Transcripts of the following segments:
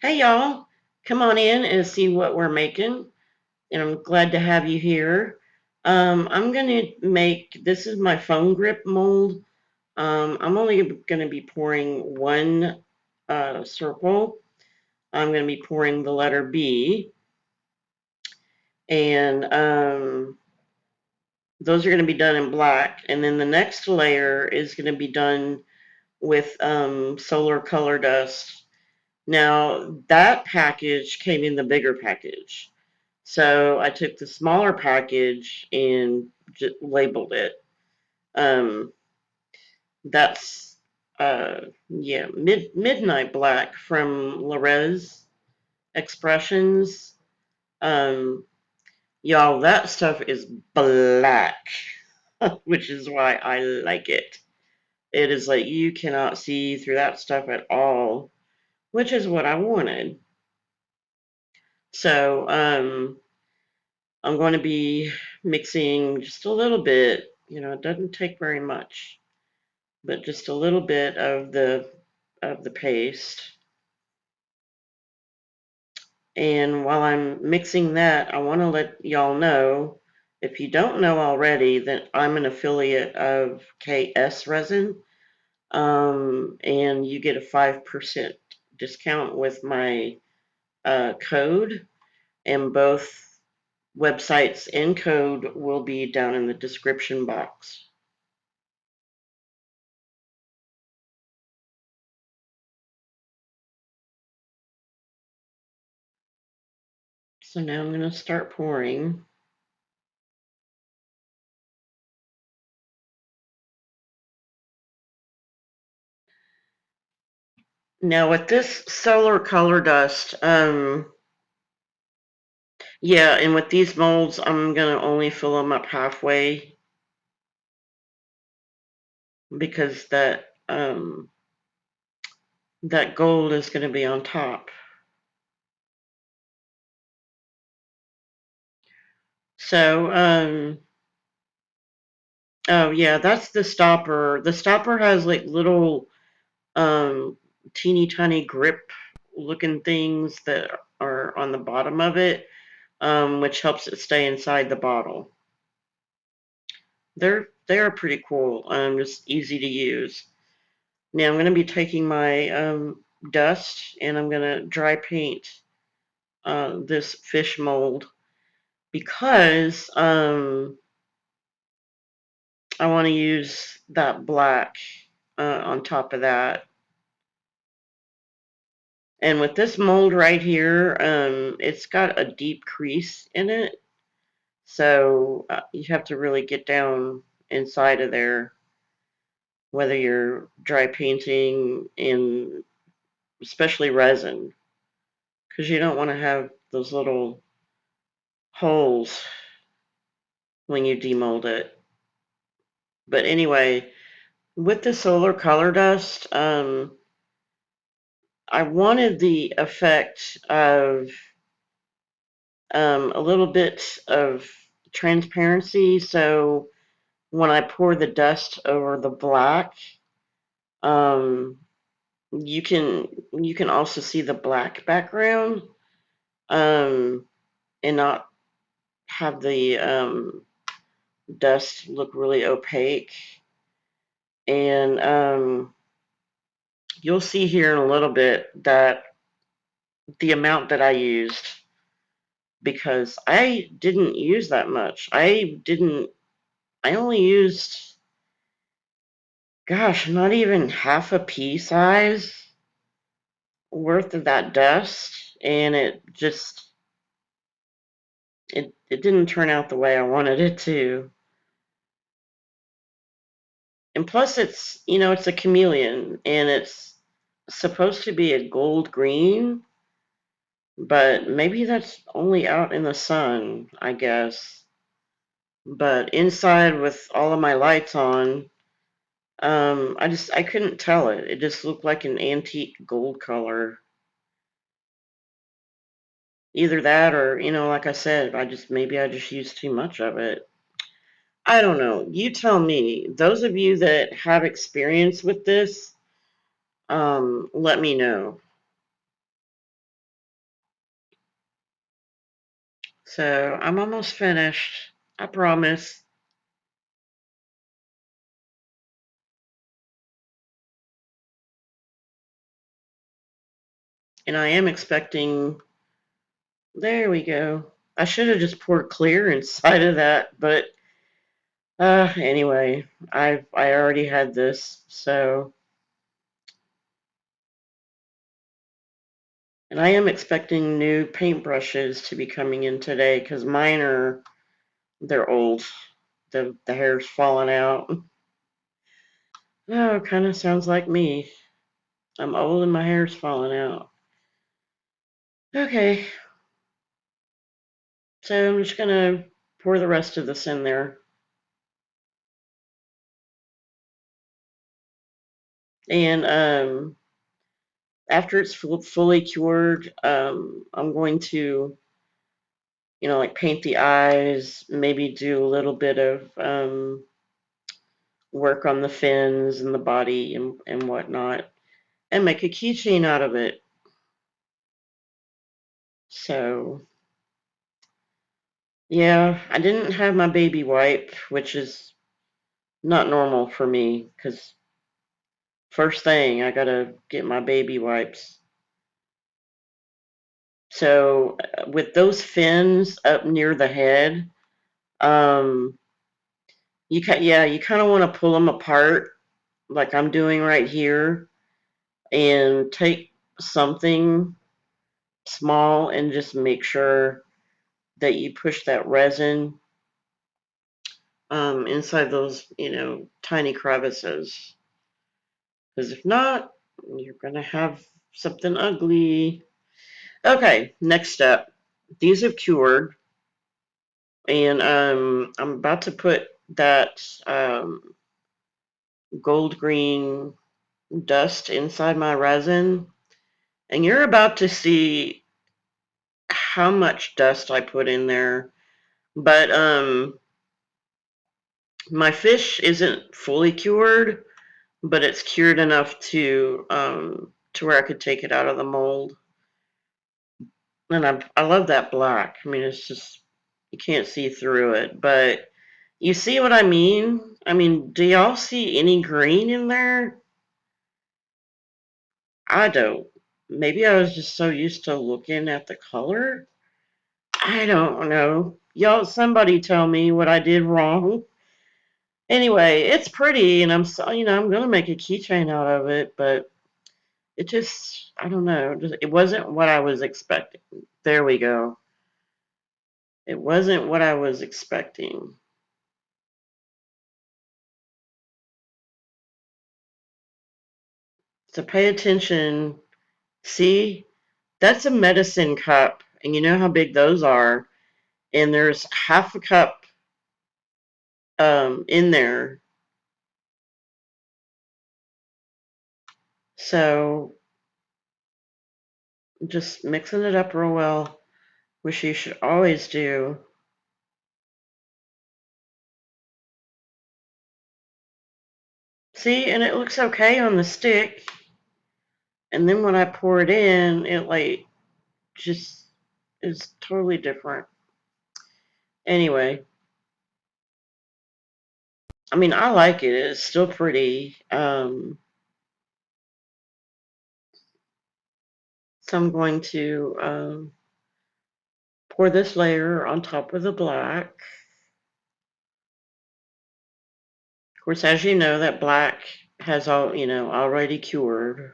Hey y'all, come on in and see what we're making. And I'm glad to have you here. I'm going to make, this is my phone grip mold. I'm only going to be pouring one circle. I'm going to be pouring the letter B. And those are going to be done in black. And then the next layer is going to be done with solar color dust. Now, that package came in the bigger package. So I took the smaller package and labeled it. Um, that's yeah, Midnight Black from Resin Expressions. Um, y'all, that stuff is black, which is why I like it. It is like you cannot see through that stuff at all, which is what I wanted. So I'm going to be mixing just a little bit. It doesn't take very much, but just a little bit of the paste. And while I'm mixing that, I want to let y'all know, if you don't know already, that I'm an affiliate of KS Resin, and you get a 5% discount with my code, and both websites and code will be down in the description box. So now I'm going to start pouring. Now with this solar color dust, yeah, and with these molds, I'm going to only fill them up halfway because that gold is going to be on top. So, oh yeah, that's the stopper. The stopper has like little um, teeny tiny grip looking things that are on the bottom of it, which helps it stay inside the bottle. They are pretty cool. Just easy to use. Now I'm going to be taking my dust and I'm going to dry paint this fish mold because I want to use that black on top of that. And with this mold right here, it's got a deep crease in it. So you have to really get down inside of there, whether you're dry painting in especially resin, because you don't want to have those little holes when you demold it. But anyway, with the solar color dust, I wanted the effect of a little bit of transparency. So when I pour the dust over the black, um, you can also see the black background, um, and not have the dust look really opaque. And you'll see here in a little bit that the amount that I used, because I didn't use that much. I only used, gosh, not even half a pea size worth of that dust. And it didn't turn out the way I wanted it to. And plus it's a chameleon and it's supposed to be a gold green, but maybe that's only out in the sun, I guess. But inside with all of my lights on, I couldn't tell it. It just looked like an antique gold color. Either that or, like I said, maybe I just used too much of it. I don't know. You tell me. Those of you that have experience with this, let me know. So I'm almost finished. I promise. And I am expecting, there we go. I should have just poured clear inside of that, but anyway, I already had this, so. And I am expecting new paintbrushes to be coming in today because they're old. The hair's falling out. Oh, kind of sounds like me. I'm old and my hair's falling out. Okay, so I'm just gonna pour the rest of this in there. And after it's fully cured, I'm going to, like paint the eyes, maybe do a little bit of work on the fins and the body and whatnot, and make a keychain out of it. So, yeah, I didn't have my baby wipe, which is not normal for me because first thing I gotta get my baby wipes. So, with those fins up near the head, um, you kind of want to pull them apart, like I'm doing right here, and take something small and just make sure that you push that resin inside those, tiny crevices. Because if not, you're going to have something ugly. Okay, next step. These have cured, and I'm about to put that gold green dust inside my resin, and you're about to see how much dust I put in there. But my fish isn't fully cured, but it's cured enough to where I could take it out of the mold. And I love that black. I mean, it's just you can't see through it, but you see what I mean? I mean, do y'all see any green in there? I don't. Maybe I was just so used to looking at the color. I don't know. Y'all, somebody tell me what I did wrong. Anyway, it's pretty, and I'm gonna make a keychain out of it, but it just, I don't know, it wasn't what I was expecting. There we go. It wasn't what I was expecting. So pay attention. See, that's a medicine cup, and you know how big those are. And there's half a cup in there. So just mixing it up real well, which you should always do. See, and it looks okay on the stick. And then when I pour it in, it like just is totally different. Anyway, I mean, I like it. It's still pretty. So I'm going to pour this layer on top of the black. Of course, as you know, that black has already cured.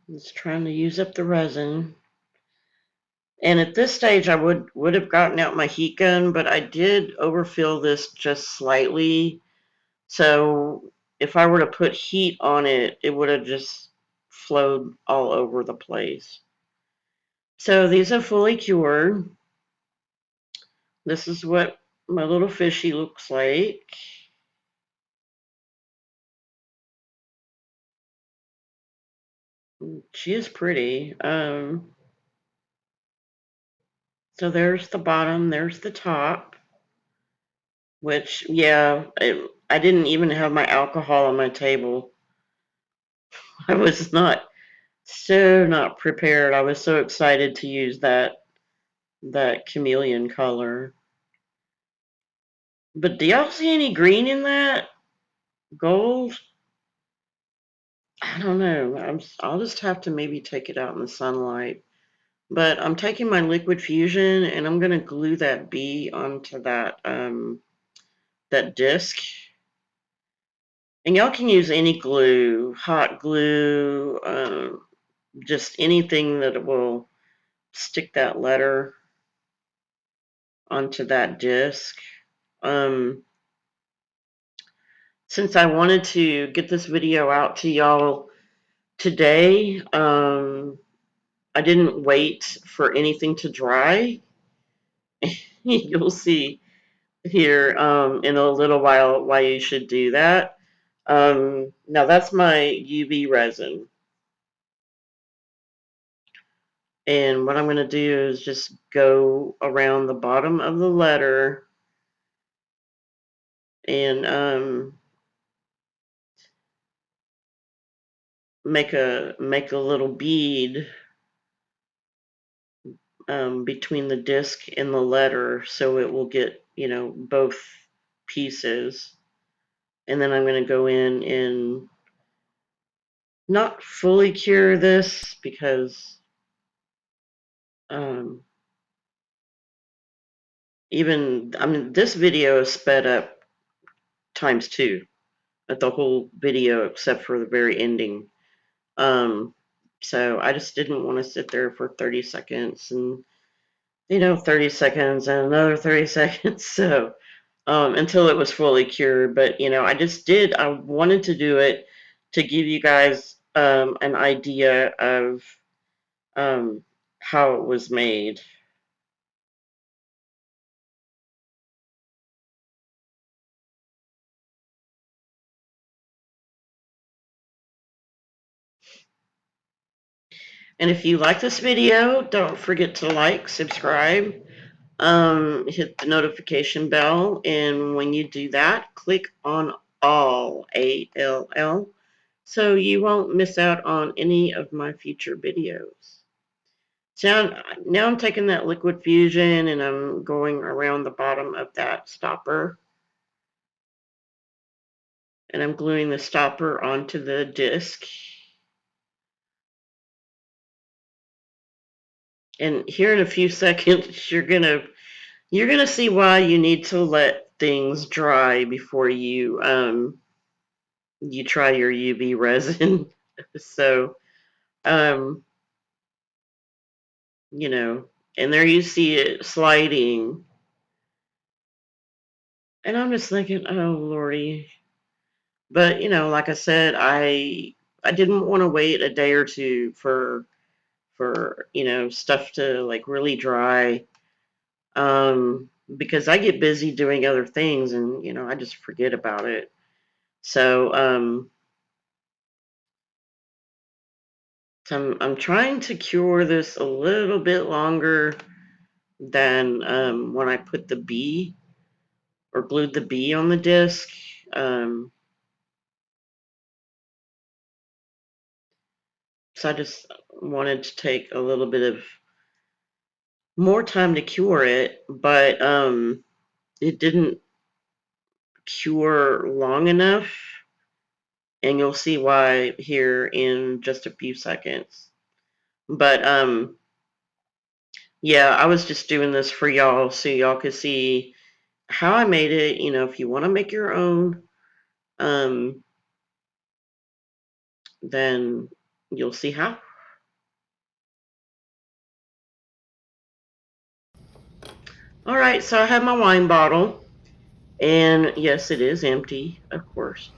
Just trying to use up the resin. And at this stage, I would have gotten out my heat gun, but I did overfill this just slightly. So if I were to put heat on it, it would have just flowed all over the place. So these are fully cured. This is what my little fishy looks like. She is pretty. So there's the bottom, there's the top, which, yeah, I didn't even have my alcohol on my table. I was not prepared. I was so excited to use that chameleon color. But do y'all see any green in that? Gold? I don't know. I'll just have to maybe take it out in the sunlight. But I'm taking my liquid fusion and I'm gonna glue that bee onto that disc. And y'all can use any glue, hot glue, just anything that will stick that letter onto that disc. Um, since I wanted to get this video out to y'all today, I didn't wait for anything to dry. You'll see here in a little while why you should do that. Now that's my UV resin. And what I'm going to do is just go around the bottom of the letter and make a little bead between the disc and the letter so it will get, both pieces. And then I'm going to go in and not fully cure this because um, this video is sped up times two at the whole video except for the very ending. So I just didn't want to sit there for 30 seconds and 30 seconds and another 30 seconds. So until it was fully cured. But I wanted to do it to give you guys an idea of how it was made. And if you like this video, don't forget to like, subscribe, hit the notification bell, and when you do that, click on all, ALL, so you won't miss out on any of my future videos. So now I'm taking that liquid fusion and I'm going around the bottom of that stopper, and I'm gluing the stopper onto the disc. And here in a few seconds, you're gonna see why you need to let things dry before you try your UV resin. So, um, and there you see it sliding. And I'm just thinking, oh lordy. But, like I said, I didn't want to wait a day or two for stuff to like really dry. Because I get busy doing other things and, I just forget about it. So, I'm trying to cure this a little bit longer than when I put the bee or glued the bee on the disc. Um, so I just wanted to take a little bit of more time to cure it, but it didn't cure long enough, and you'll see why here in just a few seconds. But yeah, I was just doing this for y'all so y'all could see how I made it. If you want to make your own, um, then you'll see how. All right, so I have my wine bottle, and yes, it is empty, of course.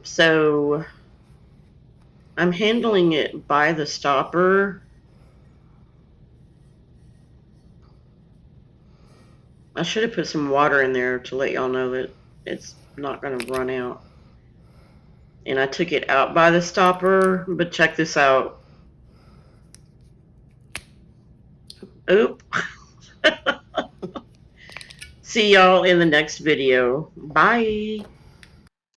So I'm handling it by the stopper. I should have put some water in there to let y'all know that it's not going to run out. and I took it out by the stopper, but check this out. Oop. See y'all in the next video. Bye.